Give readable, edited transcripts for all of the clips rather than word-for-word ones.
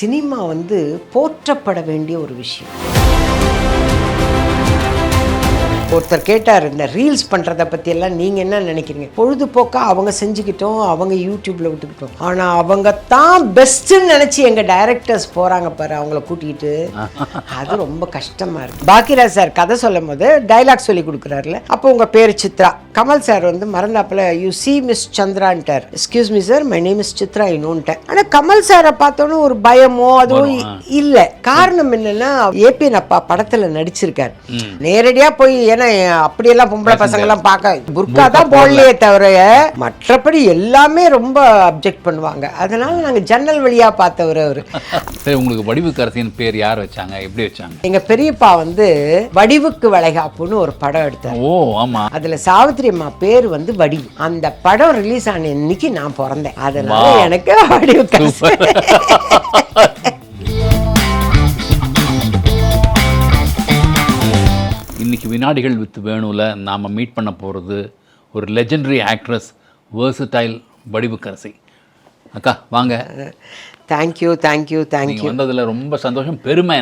Cinema வந்து போற்றப்பட வேண்டிய ஒரு விஷயம். ஒருத்தர் கேட்டார், இந்த ரீல்ஸ் பண்ணுறதை பற்றியெல்லாம் நீங்கள் என்ன நினைக்கிறீங்க? பொழுதுபோக்காக அவங்க செஞ்சுக்கிட்டோம், அவங்க யூடியூப்பில் விட்டுக்கிட்டோம். ஆனால் அவங்க தான் பெஸ்ட்டுன்னு நினச்சி எங்கள் டைரக்டர்ஸ் போகிறாங்க பாரு, அவங்கள கூட்டிகிட்டு. அது ரொம்ப கஷ்டமாக இருக்குது. பாக்கியராஜ் சார் கதை சொல்லும் போது டைலாக் சொல்லி கொடுக்குறாருல, அப்போ உங்கள் பேர் சித்ரா. கமல் சார் வந்து மறந்தாப்பில் யூ சி மிஸ் சந்திரான்ட்டார். Excuse me sir, my name is Chitra இன்னொன்ட்டேன். ஆனால் கமல் சாரை பார்த்தோன்னு ஒரு பயமோ அதுவும் இல்லை. காரணம் என்னென்னா, ஏபிஎன் அப்பா படத்தில் நடிச்சிருக்கார். நேரடியாக போய் அப்படியெல்லாம் பொம்பளை பசங்க எல்லாம் பார்க்க புர்கா தான் போடலையே தவிர மற்றபடி எல்லாமே ரொம்ப அப்ஜெக்ட் பண்ணுவாங்க. அதனால நாங்க ஜன்னல் வழியா பார்த்தவர் அவரு. உங்களுக்கு வடிவுக்கரசின் பேர் யார் வச்சாங்க, எப்படி வச்சாங்க? எங்க பெரியப்பா வந்து வடிவுக்கு வளைகாப்புன்னு ஒரு படம் எடுத்தார். ஓ ஆமா. அதுல சாவித்திரி அம்மா பேர் வந்து வடிவு. அந்த படம் ரிலீஸ் ஆன இன்னைக்கு நான் பிறந்தேன். அதனால எனக்கு வடிவுக்கரசி. இன்னைக்கு வினாடிகள் வித் வேணுல நாம் மீட் பண்ண போகிறது ஒரு லெஜெண்டரி ஆக்ட்ரஸ், வேர்சடைல் வடிவுக்கரசி. அக்கா வாங்க. Thank you thank you thank you. வந்ததில் ரொம்ப சந்தோஷம், பெருமை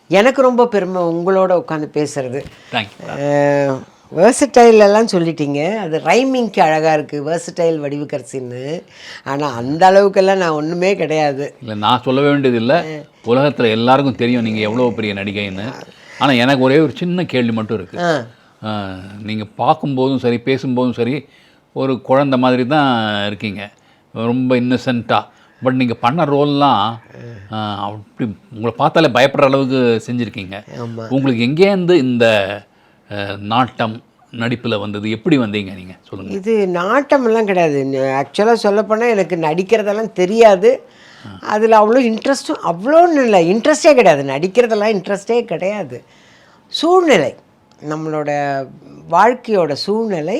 எனக்கு ரொம்ப பெருமை உங்களோட உட்காந்து பேசுறது. தேங்க்யூ. வேர்சடைல் எல்லாம் சொல்லிட்டீங்க, அது ரைமிங்க்கு அழகாக இருக்குது, வேர்சடைல் வடிவுக்கரசின்னு. ஆனால் அந்த அளவுக்கெல்லாம் நான் ஒன்றுமே கிடையாது. இல்லை, நான் சொல்ல வேண்டியது இல்லை, உலகத்தில் எல்லாருக்கும் தெரியும் நீங்கள் எவ்வளோ பெரிய நடிகைன்னு. ஆனால் எனக்கு ஒரே ஒரு சின்ன கேள்வி மட்டும் இருக்குது. நீங்கள் பார்க்கும்போதும் சரி, பேசும்போதும் சரி, ஒரு குழந்தை மாதிரி தான் இருக்கீங்க, ரொம்ப இன்னசென்ட்டாக. பட் நீங்கள் பண்ண ரோல்லாம் அப்படி உங்களை பார்த்தாலே பயப்படுற அளவுக்கு செஞ்சுருக்கீங்க. உங்களுக்கு எங்கேருந்து இந்த நாட்டம் நடிப்பில் வந்தது, எப்படி வந்தீங்க நீங்கள் சொல்லுங்கள்? இது நாட்டமெல்லாம் கிடையாது. ஆக்சுவலாக சொல்லப்போனால் எனக்கு நடிக்கிறதெல்லாம் தெரியாது. அதில் அவ்வளோ இன்ட்ரெஸ்ட்டும் அவ்வளோன்னு இல்லை, இன்ட்ரெஸ்டே கிடையாது. நடிக்கிறதெல்லாம் இன்ட்ரெஸ்டே கிடையாது. சூழ்நிலை, நம்மளோட வாழ்க்கையோட சூழ்நிலை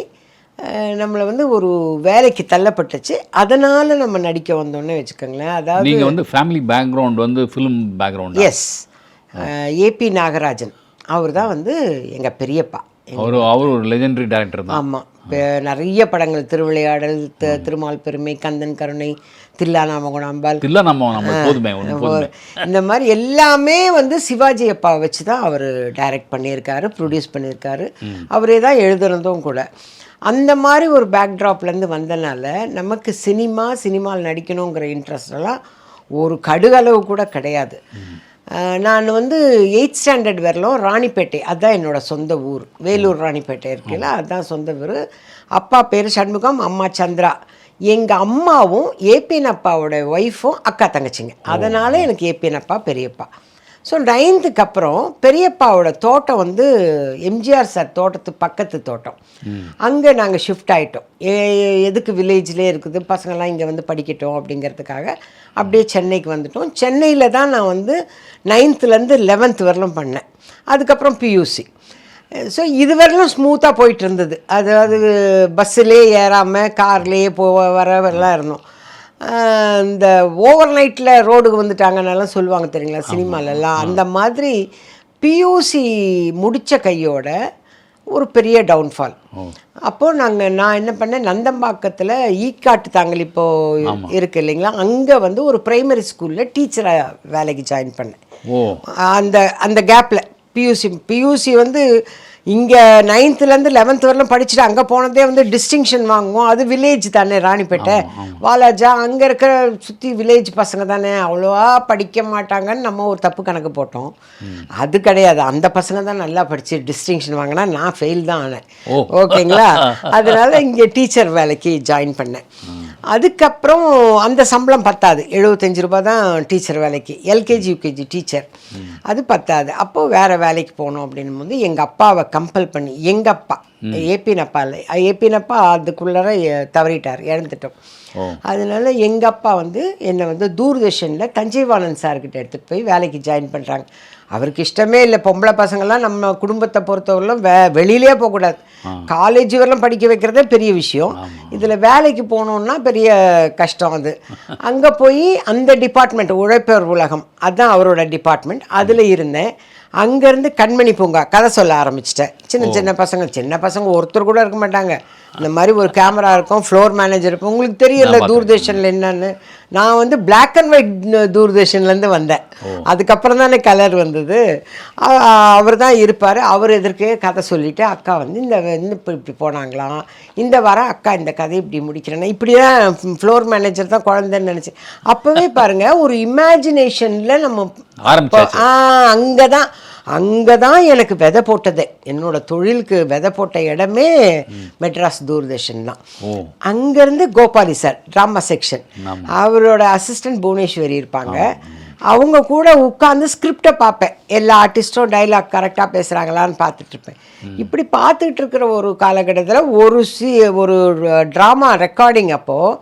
நம்மளை வந்து ஒரு வேலைக்கு தள்ளப்பட்டுச்சு. அதனால் நம்ம நடிக்க வந்தோன்னே வச்சுக்கோங்களேன். அதாவது நீங்கள் வந்து ஃபேமிலி பேக்ரவுண்ட் வந்து film background. Yes, AP Nagarajan அவர் தான் வந்து எங்கள் பெரியப்பா. அவர் ஒரு லெஜெண்டரி டைரக்டர் தான். ஆமாம், நிறைய படங்கள், திருவிளையாடல், திருமால் பெருமை, கந்தன் கருணை, தில்லானாமகுணாம்பால், இந்த மாதிரி எல்லாமே வந்து சிவாஜி அப்பா வச்சு தான் அவர் டைரக்ட் பண்ணியிருக்காரு, ப்ரொடியூஸ் பண்ணியிருக்காரு. அவரே தான் எழுதுனதும் கூட. அந்த மாதிரி ஒரு பேக்ட்ராப்லேருந்து வந்தனால நமக்கு சினிமாவில் நடிக்கணுங்கிற இன்ட்ரெஸ்டெல்லாம் ஒரு கடுகளவு கூட கிடையாது. நான் வந்து 8th ஸ்டாண்டர்ட் வரலும் ராணிப்பேட்டை, அதுதான் என்னோடய சொந்த ஊர். வேலூர் ராணிப்பேட்டை இருக்குல்ல, அதுதான் சொந்த ஊர். அப்பா பேர் சண்முகம், அம்மா சந்திரா. எங்கள் அம்மாவும் ஏபிஎன் அப்பாவோட ஒய்ஃபும் அக்கா தங்கச்சிங்க. அதனால் எனக்கு ஏபிஎன் அப்பா பெரியப்பா. ஸோ 9th அப்புறம் பெரியப்பாவோட தோட்டம் வந்து எம்ஜிஆர் சார் தோட்டத்துக்கு பக்கத்து தோட்டம். அங்கே நாங்கள் ஷிஃப்ட் ஆகிட்டோம். எதுக்கு வில்லேஜ்லேயே இருக்குது, பசங்கள்லாம் இங்கே வந்து படிக்கட்டும் அப்படிங்கிறதுக்காக அப்படியே சென்னைக்கு வந்துட்டோம். சென்னையில் தான் நான் வந்து 9th 11th வரலும் பண்ணேன். அதுக்கப்புறம் பியூசி. ஸோ இது வரலும் ஸ்மூத்தாக போயிட்டு இருந்தது. அதாவது பஸ்ஸிலே ஏறாமல் கார்லேயே வரலாம் இருந்தோம். இந்த ஓவர் நைட்டில் ரோடுக்கு வந்துட்டாங்கன்னாலாம் சொல்லுவாங்க தெரியுங்களா சினிமாலெல்லாம். அந்த மாதிரி பியூசி முடித்த கையோட ஒரு பெரிய டவுன்ஃபால். அப்போது நான் என்ன பண்ணேன், நந்தம்பாக்கத்தில் ஈக்காட்டு தாங்கல் இப்போது இருக்குது இல்லைங்களா, அங்கே வந்து ஒரு ப்ரைமரி ஸ்கூலில் டீச்சராக வேலைக்கு ஜாயின் பண்ணேன். அந்த கேப்பில் பியூசி வந்து இங்கே 9th 11th வரலாம் படிச்சுட்டு அங்கே போனதே வந்து டிஸ்டிங்ஷன் வாங்குவோம். அது வில்லேஜ் தானே, ராணிப்பேட்டை, வாலாஜா, அங்கே இருக்கிற சுற்றி வில்லேஜ் பசங்க தானே, அவ்வளோவா படிக்க மாட்டாங்கன்னு நம்ம ஒரு தப்பு கணக்கு போட்டோம். அது கிடையாது, அந்த பசங்க தான் நல்லா படித்து டிஸ்டிங்ஷன் வாங்கினா, நான் ஃபெயில் தான் ஆனேன். ஓகேங்களா, அதனால் இங்கே டீச்சர் வேலைக்கு ஜாயின் பண்ணேன். அதுக்கப்புறம் அந்த சம்பளம் பத்தாது, 75 ரூபா தான் டீச்சர் வேலைக்கு, எல்கேஜி யூகேஜி டீச்சர். அது பத்தாது. அப்போது வேறு வேலைக்கு போகணும் அப்படின்னும் போது எங்கள் அப்பாவை கம்பல் பண்ணி, எங்கள் அப்பா ஏபிஎன் அப்பா இல்லை, ஏபிஎன் அப்பா அதுக்குள்ளார தவறிட்டார், இழந்துட்டோம். அதனால எங்கள் அப்பா வந்து என்னை வந்து தூர்தர்ஷனில் தஞ்சைவானன் சார்கிட்ட எடுத்துகிட்டு போய் வேலைக்கு ஜாயின் பண்ணுறாங்க. அவருக்கு இஷ்டமே இல்லை, பொம்பளை பசங்கள்லாம் நம்ம குடும்பத்தை பொறுத்தவரையிலும் வெளியிலே போகக்கூடாது, காலேஜ் வரலாம் படிக்க வைக்கிறதே பெரிய விஷயம். இதில் வேலைக்கு போகணுன்னா பெரிய கஷ்டம். அது அங்கே போய் அந்த டிபார்ட்மெண்ட் உழைப்பர் உலகம், அதுதான் அவரோட டிபார்ட்மெண்ட், அதில் இருந்தேன். அங்கேருந்து கண்மணி பூங்கா கதை சொல்ல ஆரம்பிச்சிட்டேன். சின்ன பசங்க ஒருத்தர் கூட இருக்க மாட்டாங்க. இந்த மாதிரி ஒரு கேமரா இருக்கும், ஃப்ளோர் மேனேஜர் இருக்கும். உங்களுக்கு தெரியல தூர்தர்ஷனில் என்னன்னு. நான் வந்து பிளாக் அண்ட் ஒயிட் தூர்தர்ஷன்லேருந்து வந்தேன். அதுக்கப்புறம் தானே கலர் வந்தது. அவர் தான் இருப்பார். அவர் எதிர்க்கே கதை சொல்லிவிட்டு அக்கா வந்து இப்படி போனாங்களாம், இந்த வாரம் அக்கா இந்த கதை இப்படி முடிக்கிறேன்னா இப்படி தான் ஃப்ளோர் மேனேஜர் தான் குழந்தைன்னு நினச்சேன். அப்போவே பாருங்கள், ஒரு இமேஜினேஷனில் நம்ம அங்கே தான் எனக்கு விதை போட்டதே. என்னோட தொழிலுக்கு விதை போட்ட இடமே மெட்ராஸ் தூர்தர்ஷன் தான். அங்கேருந்து கோபாலி சார் ட்ராமா செக்ஷன், அவரோட அசிஸ்டன்ட் புவனேஸ்வரி இருப்பாங்க. அவங்க கூட உட்காந்து ஸ்கிரிப்டை பார்ப்பேன். எல்லா ஆர்டிஸ்ட்டும் டைலாக் கரெக்டாக பேசுகிறாங்களான்னு பார்த்துட்ருப்பேன். இப்படி பார்த்துட்டு இருக்கிற ஒரு காலகட்டத்தில் ஒரு ட்ராமா ரெக்கார்டிங் அப்போது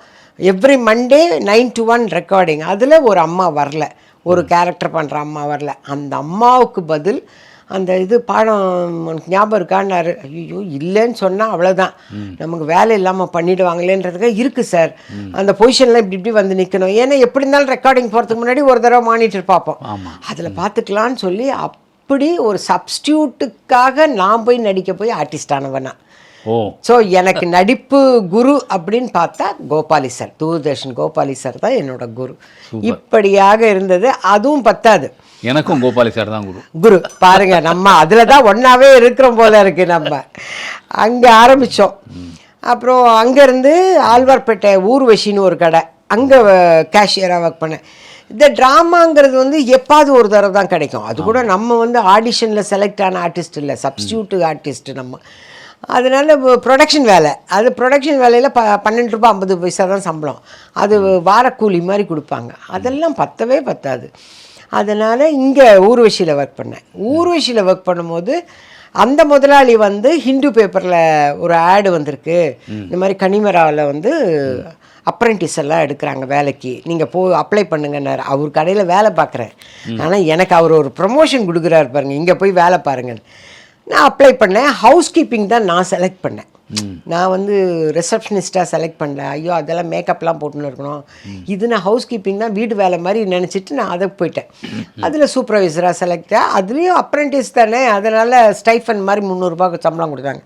எவ்ரி மண்டே 9 to 1 ரெக்கார்டிங். அதில் ஒரு அம்மா வரல, ஒரு கேரக்டர் பண்ணுற அம்மா வரல. அந்த அம்மாவுக்கு பதில் அந்த பாடம் உனக்கு ஞாபகம் இருக்கான்னாரு. ஐயோ இல்லைன்னு சொன்னால் அவ்வளோதான், நமக்கு வேலை இல்லாமல் பண்ணிவிடுவாங்களேன்றதுக்கு இருக்குது சார். அந்த பொசிஷன்லாம் இப்படி வந்து நிற்கணும். ஏன்னா எப்படி இருந்தாலும் ரெக்கார்டிங் போகிறதுக்கு முன்னாடி ஒரு தடவை மானிட்டர் பார்ப்போம், அதில் பார்த்துக்கலான்னு சொல்லி அப்படி ஒரு சப்ஸ்டியூட்டுக்காக நான் போய் நடிக்க போய் ஆர்டிஸ்ட் ஆனவனா. ஸோ எனக்கு நடிப்பு குரு அப்படின்னு பார்த்தா கோபாலி சார், தூர்தர்ஷன் கோபாலி சார் தான் என்னோட குரு. இப்படியாக இருந்தது. அதுவும் பத்தாது, எனக்கும் கோபாலி சார் தான் குரு. பாருங்க, நம்ம அதில் தான் ஒன்றாவே இருக்கிறோம் போல இருக்கு. நம்ம அங்கே ஆரம்பித்தோம். அப்புறம் அங்கேருந்து ஆழ்வார்பேட்டை ஊர்வசின்னு ஒரு கடை, அங்கே கேஷியராக ஒர்க் பண்ணேன். இந்த ட்ராமாங்கிறது வந்து எப்பாவது ஒரு தடவை தான் கிடைக்கும். அது கூட நம்ம வந்து ஆடிஷனில் செலக்ட் ஆன ஆர்டிஸ்ட் இல்லை, சப்ஸ்டியூட் ஆர்டிஸ்ட் நம்ம. அதனால் ப்ரொடக்ஷன் வேலை, அது ப்ரொடக்ஷன் வேலையில் 12 ரூபா 50 பைசா தான் சம்பளம். அது வாரக்கூலி மாதிரி கொடுப்பாங்க. அதெல்லாம் பத்தவே பத்தாது. அதனால் இங்கே ஊர்வசியில் ஒர்க் பண்ணேன். ஊர்வசியில் ஒர்க் பண்ணும்போது அந்த முதலாளி வந்து ஹிந்து பேப்பரில் ஒரு ஆடு வந்திருக்கு, இந்த மாதிரி கனிமராவில் வந்து அப்ரெண்டிஸ் எல்லாம் எடுக்கிறாங்க வேலைக்கு, நீங்கள் அப்ளை பண்ணுங்கன்னாரு. அவர் கடையில் வேலை பார்க்குறேன். ஆனால் எனக்கு அவர் ஒரு ப்ரமோஷன் கொடுக்குறாரு பாருங்கள், இங்கே போய் வேலை பாருங்கன்னு. நான் அப்ளை பண்ணேன். ஹவுஸ் கீப்பிங் தான் நான் செலக்ட் பண்ணேன். நான் வந்து ரிசப்ஷனிஸ்ட்டாக செலக்ட் பண்ணல. ஐயோ அதெல்லாம் மேக்கப்லாம் போட்டுன்னு இருக்கணும், இது நான் ஹவுஸ் கீப்பிங் தான், வீடு வேலை மாதிரி நினச்சிட்டு நான் அதை போயிட்டேன். அதில் சூப்பர்வைசராக செலக்டாக, அதுலேயும் அப்ரெண்டிஸ் தானே, அதனால் ஸ்டைஃபன் மாதிரி 300 ரூபாய்க்கு சம்பளம் கொடுத்தாங்க.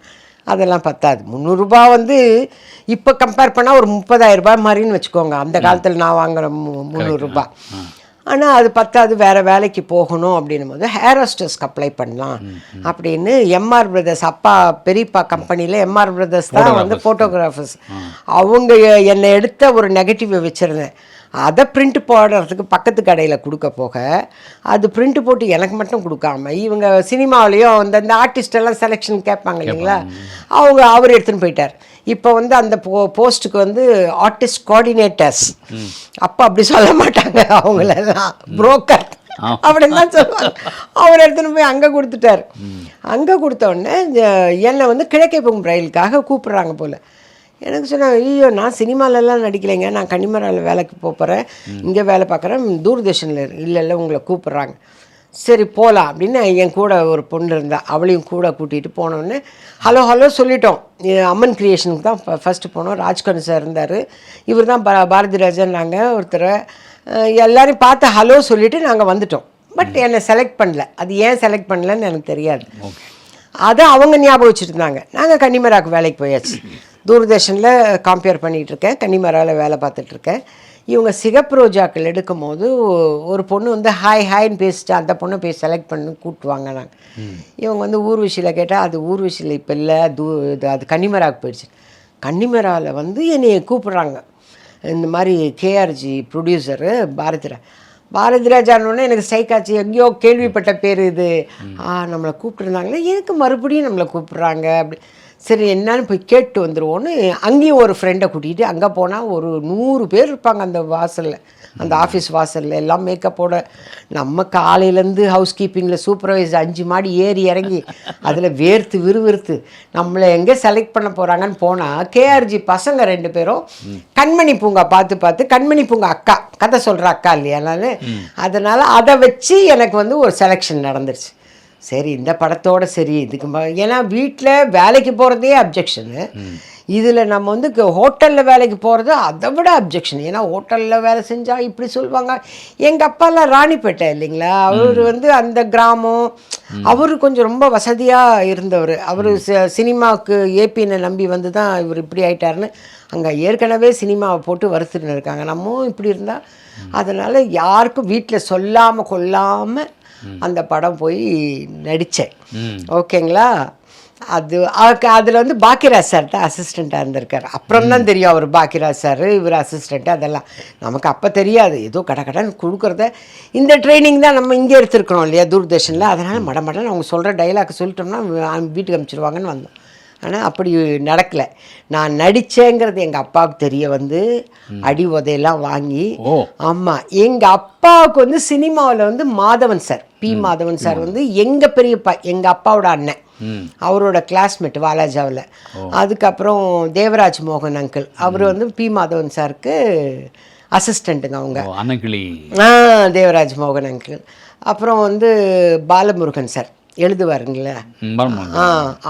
அதெல்லாம் பத்தாது. 300 ரூபா வந்து இப்போ கம்பேர் பண்ணால் ஒரு 30,000 ரூபாய் மாதிரின்னு வச்சுக்கோங்க. அந்த காலத்தில் நான் வாங்குகிற 300 ரூபா. ஆனால் அது பத்தாது, வேறு வேலைக்கு போகணும் அப்படின்னும் போது ஹேர் ஹோஸ்டஸ்க்கு அப்ளை பண்ணலாம் அப்படின்னு எம்ஆர் பிரதர்ஸ், அப்பா பெரியப்பா கம்பெனியில் எம்ஆர் பிரதர்ஸ் தான் வந்து ஃபோட்டோகிராஃபர்ஸ். அவங்க என்னை எடுத்த ஒரு நெகட்டிவை வச்சுருந்தேன். அதை பிரிண்ட் போடுறதுக்கு பக்கத்து கடையில் கொடுக்க போக, அது பிரிண்ட் போட்டு எனக்கு மட்டும் கொடுக்காம இவங்க சினிமாவிலையும் அந்த ஆர்டிஸ்டெல்லாம் செலெக்ஷன் கேட்பாங்க இல்லைங்களா, அவர் எடுத்துன்னு போயிட்டார். இப்போ வந்து அந்த போஸ்ட்டுக்கு வந்து ஆர்டிஸ்ட் கோஆர்டினேட்டர்ஸ், அப்போ அப்படி சொல்ல மாட்டாங்க, அவங்களெல்லாம் புரோக்கர் அப்படின்னு தான் சொல்லுவாங்க. அவர் எடுத்துன்னு போய் அங்கே கொடுத்துட்டார். அங்கே கொடுத்த உடனே என்னை வந்து கிழக்கே போகும் ரயிலுக்காக கூப்பிட்றாங்க போல். எனக்கு சொன்னாங்க, ஐயோ நான் சினிமாலெல்லாம் நடிக்கலைங்க, நான் கன்னிமராவில் வேலைக்கு போகிறேன், இங்கே வேலை பார்க்குறேன், தூர்தர்ஷனில் இல்லை உங்களை கூப்பிட்றாங்க. சரி போகலாம் அப்படின்னு என் கூட ஒரு பொண்ணு இருந்தால் அவளையும் கூட கூட்டிகிட்டு போனோடனே ஹலோ சொல்லிட்டோம். அம்மன் கிரியேஷனுக்கு தான் ஃபஸ்ட்டு போனோம். ராஜ்கண்ணு சார் இருந்தார், இவர் தான் பாரதி ராஜன். நாங்கள் ஒருத்தர் எல்லோரையும் பார்த்து ஹலோ சொல்லிவிட்டு நாங்கள் வந்துட்டோம். பட் என்னை செலக்ட் பண்ணல. அது ஏன் செலக்ட் பண்ணலன்னு எனக்கு தெரியாது. அதை அவங்க ஞாபகம் வச்சுட்டு இருந்தாங்க. நாங்கள் கன்னிமராவுக்கு வேலைக்கு போயாச்சு. தூர்தர்ஷனில் கம்பேர் பண்ணிகிட்டு இருக்கேன், கன்னிமராவில் வேலை பார்த்துட்ருக்கேன். இவங்க சிகப்பு ரோஜாக்கள் எடுக்கும் போது ஒரு பொண்ணு வந்து ஹாய்ன்னு பேசிட்டு அந்த பொண்ணை போய் செலக்ட் பண்ணி கூப்பிட்டுவாங்க. நாங்கள் இவங்க வந்து ஊர்வசியில் கேட்டால் அது ஊர்வசியில் இப்போ இல்லை, அது கன்னிமராவுக்கு போயிடுச்சு. கன்னிமராவில் வந்து என்னை கூப்பிட்றாங்க. இந்த மாதிரி கேஆர்ஜி ப்ரொடியூசரு பாரதிராஜானோடனே எனக்கு ஸ்ட்ரைக்காச்சு, எங்கேயோ கேள்விப்பட்ட பேர் இது, நம்மளை கூப்பிட்டுருந்தாங்களே, எதுக்கு மறுபடியும் நம்மளை கூப்பிட்றாங்க அப்படி. சரி என்னான்னு போய் கேட்டு வந்துடுவோன்னு அங்கேயும் ஒரு ஃப்ரெண்டை கூட்டிகிட்டு அங்கே போனால் ஒரு 100 பேர் இருப்பாங்க அந்த வாசலில், அந்த ஆஃபீஸ் வாசலில் எல்லாம் மேக்கப்போட. நம்ம காலையிலேருந்து ஹவுஸ் கீப்பிங்கில் சூப்பர்வைசர் 5 மாடி ஏறி இறங்கி அதில் வேர்த்து விறுவிறுத்து நம்மளை எங்கே செலக்ட் பண்ண போகிறாங்கன்னு போனால் கேஆர்ஜி பசங்க 2 பேரும் கண்மணி பூங்கா பார்த்து கண்மணி பூங்கா அக்கா கதை சொல்கிற அக்கா இல்லையா, அதனால் அதை வச்சு எனக்கு வந்து ஒரு செலெக்ஷன் நடந்துருச்சு. சரி இந்த படத்தோட சரி இதுக்கு ஏன்னா வீட்டில் வேலைக்கு போகிறதே அப்ஜெக்ஷனு, இதில் நம்ம வந்து ஹோட்டலில் வேலைக்கு போகிறது அதை விட அப்ஜெக்ஷன். ஏன்னா ஹோட்டலில் வேலை செஞ்சால் இப்படி சொல்லுவாங்க. எங்கள் அப்பாலாம் ராணிப்பேட்டை இல்லைங்களா, அவர் வந்து அந்த கிராமம், அவர் கொஞ்சம் ரொம்ப வசதியாக இருந்தவர். அவர் சினிமாவுக்கு ஏபிஎன்னை நம்பி வந்து தான் இவர் இப்படி ஆயிட்டாருன்னு அங்கே ஏற்கனவே சினிமாவை போட்டு வறுத்துன்னு இருக்காங்க. நம்மளும் இப்படி இருந்தால் அதனால் யாருக்கும் வீட்டில் சொல்லாமல் கொள்ளாமல் அந்த படம் போய் நடித்தேன். ஓகேங்களா. அதில் வந்து பாக்கியராஜ் சார்கிட்ட அசிஸ்டண்ட்டாக இருந்திருக்கார். அப்புறம் தான் தெரியும் அவர் பாக்கியராஜ் சார், இவர் அசிஸ்டண்ட்டு. அதெல்லாம் நமக்கு அப்போ தெரியாது. ஏதோ கடன் கொடுக்குறத இந்த ட்ரைனிங் தான் நம்ம இங்கே எடுத்துருக்கணும் இல்லையா தூர்தர்ஷனில். அதனால் மடமடன்னு அவங்க சொல்கிற டைலாக் சொல்லிட்டோம்னா வீட்டுக்கு அனுப்பிச்சிடுவாங்கன்னு வந்தோம். ஆனால் அப்படி நடக்கலை. நான் நடித்தேங்கிறது எங்கள் அப்பாவுக்கு தெரிய வந்து அடி உதையெல்லாம் வாங்கி. ஆமாம், எங்கள் அப்பாவுக்கு வந்து சினிமாவில் வந்து மாதவன் சார், மாதவன் சார் வந்து எங்கள் பெரியப்பா, எங்கள் அப்பாவோட அண்ணன், அவரோட கிளாஸ்மேட் வாலாஜாவில். அதுக்கப்புறம் தேவராஜ் மோகன் அங்கிள், அவர் வந்து மாதவன் சாருக்கு அசிஸ்டண்ட்டுங்க அவங்க. தேவராஜ் மோகன் அங்கிள். அப்புறம் வந்து பாலமுருகன் சார் எழுதுவாருங்களே,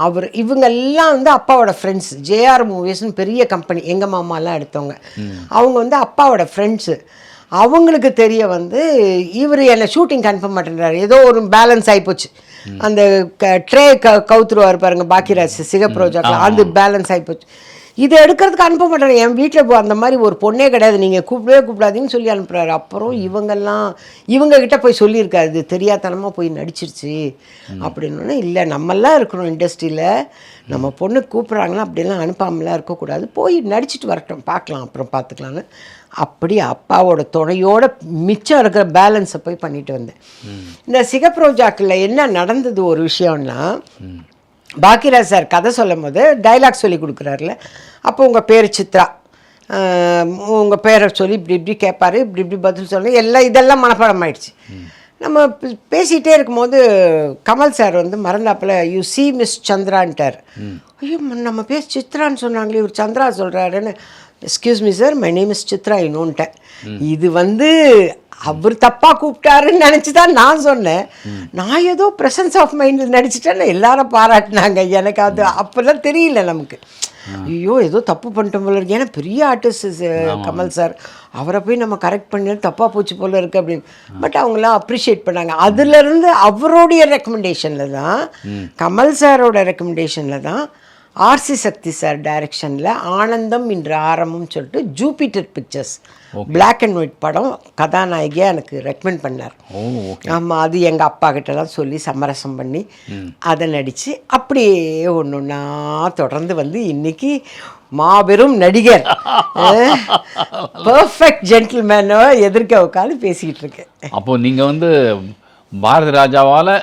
அவர். இவங்கெல்லாம் வந்து அப்பாவோட ஃப்ரெண்ட்ஸ். ஜேஆர் மூவிஸ்னு பெரிய கம்பெனி, எங்கள் மாமாலாம் எடுத்தவங்க. அவங்க வந்து அப்பாவோட ஃப்ரெண்ட்ஸு. அவங்களுக்கு தெரிய வந்து இவர் என்னை ஷூட்டிங் கன்ஃபார்ம் பண்ணுறாரு. ஏதோ ஒரு பேலன்ஸ் ஆகிப்போச்சு. அந்த ட்ரே கவுத்துருவார் பாருங்க பாக்கியராஜ் சிகப்ரோஜாக்கில், அது பேலன்ஸ் ஆகிப்போச்சு. இதை எடுக்கிறதுக்கு அனுப்ப மாட்டேன். என் வீட்டில் அந்த மாதிரி ஒரு பொண்ணே கிடையாது, நீங்கள் கூப்பிடாதீங்கன்னு சொல்லி அனுப்புகிறாரு. அப்புறம் இவங்ககிட்ட போய் சொல்லியிருக்காரு, இது தெரியாதனமாக போய் நடிச்சிருச்சு அப்படின்னு. இல்லை, நம்மெல்லாம் இருக்கணும் இண்டஸ்ட்ரியில், நம்ம பொண்ணு கூப்பிட்றாங்கன்னா அப்படிலாம் அனுப்பாமலாம் இருக்கக்கூடாது, போய் நடிச்சிட்டு வரட்டும், பார்க்கலாம், அப்புறம் பார்த்துக்கலான்னு. அப்படி அப்பாவோட துணையோட மிச்சம் இருக்கிற பேலன்ஸை போய் பண்ணிட்டு வந்தேன். இந்த சிகப்ரோஜாக்கில் என்ன நடந்தது ஒரு விஷயம்னா, பாக்கியராஜ் சார் கதை சொல்லும் போது டைலாக் சொல்லி கொடுக்குறாருல, அப்போ உங்கள் பேர் சித்ரா, உங்கள் பேரை சொல்லி இப்படி இப்படி கேட்பாரு, இப்படி இப்படி பதில் சொல்லணும், எல்லாம் இதெல்லாம் மனப்பாடம் ஆயிடுச்சு. நம்ம பேசிகிட்டே இருக்கும்போது கமல் சார் வந்து மறந்தாப்பில் யூ சி மிஸ் சந்திரான்ட்டார். ஐயோ, நம்ம பேர் சித்ரான்னு சொன்னாங்களே, இவர் சந்திரா சொல்கிறாருன்னு. Excuse me sir, my name is Chitra இன்னொன்ட்டேன். இது வந்து அவர் தப்பாக கூப்பிட்டாருன்னு நினச்சி தான் நான் சொன்னேன். நான் ஏதோ ப்ரெசன்ஸ் ஆஃப் மைண்டில் நடிச்சிட்டேன்னு எல்லாரும் பாராட்டினாங்க. எனக்கு அது அப்போல்லாம் தெரியல நமக்கு. ஐயோ, ஏதோ தப்பு பண்ணிட்டோம் போல இருக்கு. ஏன்னா பெரிய ஆர்டிஸ்ட் கமல் சார், அவரை போய் நம்ம கரெக்ட் பண்ணி தப்பாக போச்சு போல இருக்குது அப்படின்னு. பட் அவங்களாம் அப்ரிஷியேட் பண்ணாங்க. அதுலேருந்து அவருடைய ரெக்கமெண்டேஷனில் தான், கமல் சாரோட ரெக்கமெண்டேஷனில் தான் ஆர்சி சக்தி சார் டைரக்ஷனில் ஆனந்தம் இன்று ஆரம்பம்னு சொல்லிட்டு Jupiter Pictures black and white படம் கதாநாயகியாக எனக்கு ரெக்கமெண்ட் பண்ணார். ஆமாம், அது எங்கள் அப்பா கிட்டலாம் சொல்லி சமரசம் பண்ணி அதை நடித்து அப்படியே ஒன்று ஒன்றா தொடர்ந்து வந்து இன்னைக்கு மாபெரும் நடிகர், பர்ஃபெக்ட் ஜென்டில்மேனோ எதிர்க்க உட்காந்து பேசிக்கிட்டு இருக்கேன். அப்போ நீங்கள் வந்து பாரதி ராஜாவால்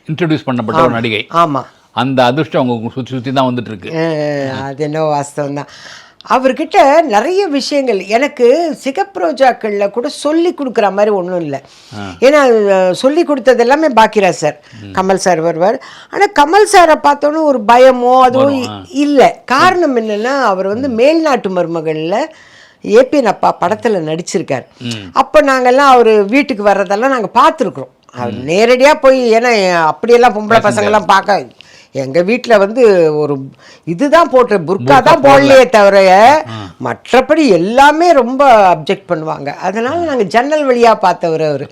இன்ட்ரடியூஸ் பண்ணப்பட்ட ஒரு நடிகை. ஆமாம், அந்த அதிர்ஷ்டம் அவங்க சுற்றி தான் வந்துட்டு இருக்கு. அது என்ன வாஸ்தவம் தான். அவர்கிட்ட நிறைய விஷயங்கள் எனக்கு சிகப்ரோஜாக்களில் கூட சொல்லி கொடுக்குற மாதிரி ஒன்றும் இல்லை. ஏன்னா சொல்லி கொடுத்தது எல்லாமே பாக்கியராஜ் சார், கமல் சார் வருவார். ஆனால் கமல் சாரை பார்த்தோன்னு ஒரு பயமோ அதுவும் இல்லை. காரணம் என்னென்னா, அவர் வந்து மேல்நாட்டு மருமகளில் ஏபிஎன் அப்பா படத்தில் நடிச்சிருக்கார். அப்போ நாங்கள்லாம் அவர் வீட்டுக்கு வர்றதெல்லாம் நாங்கள் பார்த்துருக்குறோம். அவர் நேரடியாக போய், ஏன்னா அப்படியெல்லாம் பொம்பளை பசங்கள்லாம் பார்க்க, எங்கள் வீட்டில் வந்து ஒரு இதுதான் போட்டு புர்கா தான் போடலையே தவிர மற்றபடி எல்லாமே ரொம்ப அப்ஜெக்ட் பண்ணுவாங்க. அதனால் நாங்கள் ஜன்னல் வழியாக பார்த்தவர் அவர்.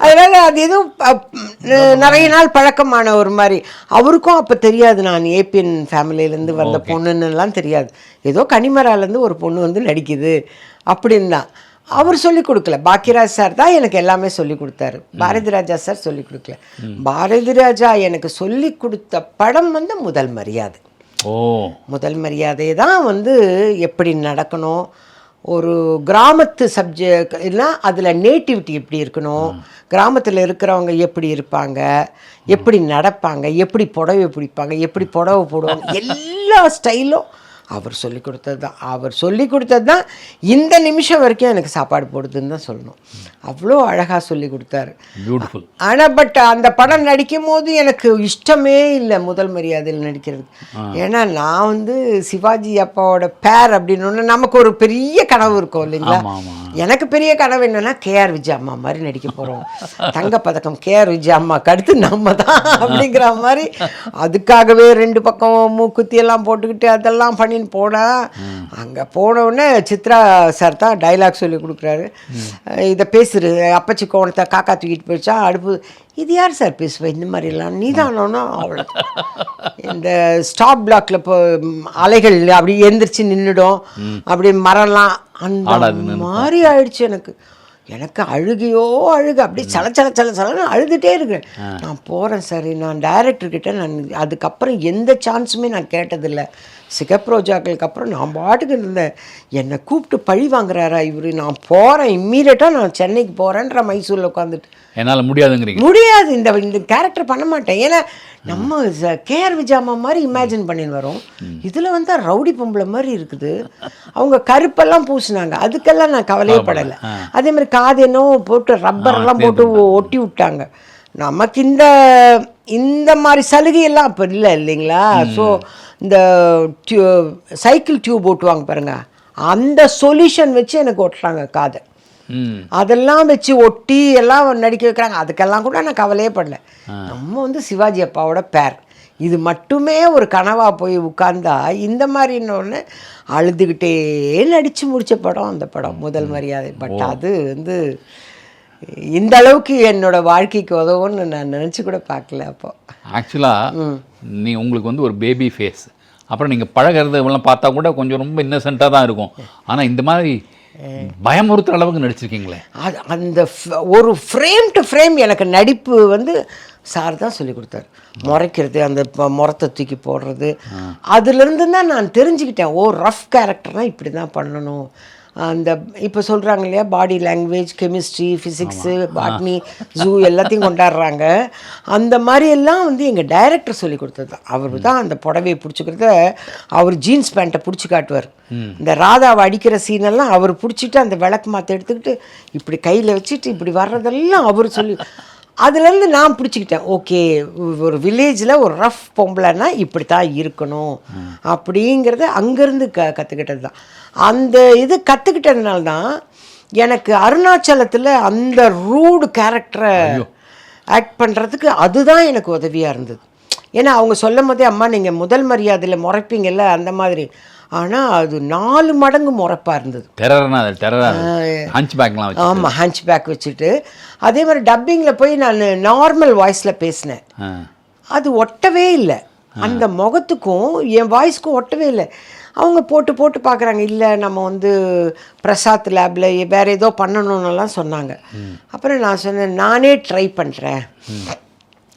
அதனால் அது எதுவும் நிறைய நாள் பழக்கமான ஒரு மாதிரி. அவருக்கும் அப்போ தெரியாது நான் ஏபிஎன் ஃபேமிலியிலேருந்து வந்த பொண்ணுன்னெலாம் தெரியாது. ஏதோ கனிமராலேருந்து ஒரு பொண்ணு வந்து நடிக்குது அப்படின்னு தான். அவர் சொல்லிக் கொடுக்கல, பாக்கியராஜ் சார் தான் எனக்கு எல்லாமே சொல்லி கொடுத்தாரு. பாரதி ராஜா சார் சொல்லிக் கொடுக்கல. பாரதி ராஜா எனக்கு சொல்லி கொடுத்த படம் வந்து முதல் மரியாதை. முதல் மரியாதை தான் வந்து எப்படி நடக்கணும், ஒரு கிராமத்து சப்ஜெக்ட்னா அதில் நேட்டிவிட்டி எப்படி இருக்கணும், கிராமத்தில் இருக்கிறவங்க எப்படி இருப்பாங்க, எப்படி நடப்பாங்க, எப்படி புடவை பிடிப்பாங்க, எப்படி புடவை போடுவாங்க, எல்லா ஸ்டைலும் அவர் சொல்லி கொடுத்தது தான். அவர் சொல்லி கொடுத்தது தான் இந்த நிமிஷம் வரைக்கும் எனக்கு சாப்பாடு போடுதுன்னு தான் சொல்லணும். அவ்வளோ அழகாக சொல்லி கொடுத்தாரு. பியூட்டிஃபுல். ஆனால் பட் அந்த படம் நடிக்கும் போது எனக்கு இஷ்டமே இல்லை முதல் மரியாதையில் நடிக்கிறது. ஏன்னா நான் வந்து சிவாஜி அப்பாவோட பேர் அப்படின்னு நமக்கு ஒரு பெரிய கனவு இருக்கும் இல்லைங்களா. எனக்கு பெரிய கனவு என்னன்னா கேஆர் விஜயா அம்மா மாதிரி நடிக்க போகிறோம், தங்கப்பதக்கம் கேஆர் விஜயா அம்மாவுக்கு அடுத்து நம்ம தான் அப்படிங்கிற மாதிரி. அதுக்காகவே 2 பக்கம் மூக்குத்தி எல்லாம் போட்டுக்கிட்டு அதெல்லாம் பண்ணின்னு போனால், அங்கே போனவுடனே சித்ரா சார் தான் டைலாக் சொல்லி கொடுக்குறாரு. இதை பேசுறது அப்பச்சி கோணத்தை காக்கா தூக்கிட்டு போயிடுச்சா அடுப்பு, இது யார் சார் பேசுவேன் இந்த மாதிரிலாம், நீ தானோன்னா அவ்வளோ. இந்த ஸ்டாப் பிளாக்ல இப்போ அலைகள் அப்படி எந்திரிச்சு நின்றுடும், அப்படி மரம்லாம் அந்த மாதிரி ஆயிடுச்சு எனக்கு. எனக்கு அழுகையோ அழுகு, அப்படி சலன்னு அழுதுகிட்டே இருக்கிறேன். நான் போகிறேன் சரி, நான் டைரக்டர்கிட்ட நான் அதுக்கப்புறம் எந்த சான்ஸுமே நான் கேட்டதில்லை. சிகப்பு ரோஜாக்களுக்கு அப்புறம் நான் பாட்டுக்கு இருந்தேன். என்னை கூப்பிட்டு பழி வாங்குறாரா இவர், நான் போகிறேன் இம்மீடியட்டாக நான் சென்னைக்கு போகிறேன்ற மைசூரில் உட்காந்துட்டு. என்னால் முடியாதுங்கிறீங்க? முடியாது, இந்த கேரக்டர் பண்ண மாட்டேன். ஏன்னா நம்ம கேஆர் விஜயாமா மாதிரி இமேஜின் பண்ணின்னு வரோம். இதில் வந்து ரவுடி பொம்பளை மாதிரி இருக்குது. அவங்க கருப்பெல்லாம் பூசினாங்க, அதுக்கெல்லாம் நான் கவலையே படலை. அதே மாதிரி காது என்னவோ போட்டு ரப்பரெல்லாம் போட்டு ஒட்டி விட்டாங்க. நமக்கு இந்த மாதிரி சலுகையெல்லாம் அப்போ இல்லைங்களா. ஸோ இந்த சைக்கிள் டியூப் ஓட்டுவாங்க பாருங்க, அந்த சொல்யூஷன் வச்சு எனக்கு ஒட்டுறாங்க காதை. அதெல்லாம் வச்சு ஒட்டி எல்லாம் நடிக்க வைக்கிறாங்க. அதுக்கெல்லாம் கூட நான் கவலையே படல. நம்ம வந்து சிவாஜி அப்பாவோட பேர், இது மட்டுமே ஒரு கனவாக போய் உட்கார்ந்தா இந்த மாதிரி இன்னொன்று அழுதுகிட்டே நடித்து முடித்த படம் அந்த படம் முதல் மரியாதை. பட் அது வந்து இந்த அளவுக்கு என்னோட வாழ்க்கைக்கு உதவும்னு நான் நினச்சி கூட பார்க்கல. அப்போ ஆக்சுவலாக உங்களுக்கு வந்து ஒரு பேபி ஃபேஸ், அப்புறம் நீங்கள் பழகிறது எல்லாம் பார்த்தா கூட கொஞ்சம் ரொம்ப இன்னசென்ட்டாக தான் இருக்கும். ஆனால் இந்த மாதிரி பயமுறுத்துற அளவுக்கு நடிச்சிருக்கீங்களே, அது அந்த ஒரு ஃப்ரேம் டு ஃப்ரேம் எனக்கு நடிப்பு வந்து சார் தான் சொல்லி கொடுத்தாரு. முறைக்கிறது, அந்த முறத்தை தூக்கி போடுறது, அதுலேருந்து தான் நான் தெரிஞ்சுக்கிட்டேன். ரஃப் கேரக்டர்னால் இப்படி தான் பண்ணணும். அந்த இப்போ சொல்கிறாங்க இல்லையா, body language, chemistry, physics, botany, zoo எல்லாத்தையும் கொண்டாடுறாங்க. அந்த மாதிரியெல்லாம் வந்து எங்கள் டைரக்டர் சொல்லி கொடுத்தது தான். அவர் தான் அந்த புடவையை பிடிச்சிக்கிறத, அவர் ஜீன்ஸ் பேண்ட்டை பிடிச்சி காட்டுவார். இந்த ராதாவை அடிக்கிற சீனெல்லாம் அவர் பிடிச்சிட்டு அந்த விளக்கு மாற்ற எடுத்துக்கிட்டு இப்படி கையில் வச்சுட்டு இப்படி வர்றதெல்லாம் அவர் சொல்லி, அதுலேருந்து நான் பிடிச்சிக்கிட்டேன். ஓகே, ஒரு வில்லேஜில் ஒரு ரஃப் பொம்பளைன்னா இப்படி தான் இருக்கணும் அப்படிங்கிறத அங்கேருந்து கற்றுக்கிட்டது தான். அந்த இது கற்றுக்கிட்டதுனால தான் எனக்கு அருணாச்சலத்தில் அந்த ரூடு கேரக்டரை ஆக்ட் பண்ணுறதுக்கு அதுதான் எனக்கு உதவியாக இருந்தது. ஏன்னா அவங்க சொல்லும் போதே, அம்மா நீங்கள் முதல் மரியாதையில் முறைப்பீங்கல்ல அந்த மாதிரி, ஆனால் அது 4 மடங்கு முறைப்பாக இருந்தது. ஆமாம், ஹஞ்ச் பேக் வச்சுட்டு. அதே மாதிரி டப்பிங்கில் போய் நான் நார்மல் வாய்ஸில் பேசினேன், அது ஒட்டவே இல்லை. அந்த முகத்துக்கும் என் வாய்ஸ்க்கும் ஒட்டவே இல்லை. அவங்க போட்டு பார்க்குறாங்க, இல்லை நம்ம வந்து பிரசாத் லேபில் வேறு ஏதோ பண்ணணுன்னெல்லாம் சொன்னாங்க. அப்புறம் நான் சொன்னேன், நானே ட்ரை பண்ணுறேன்,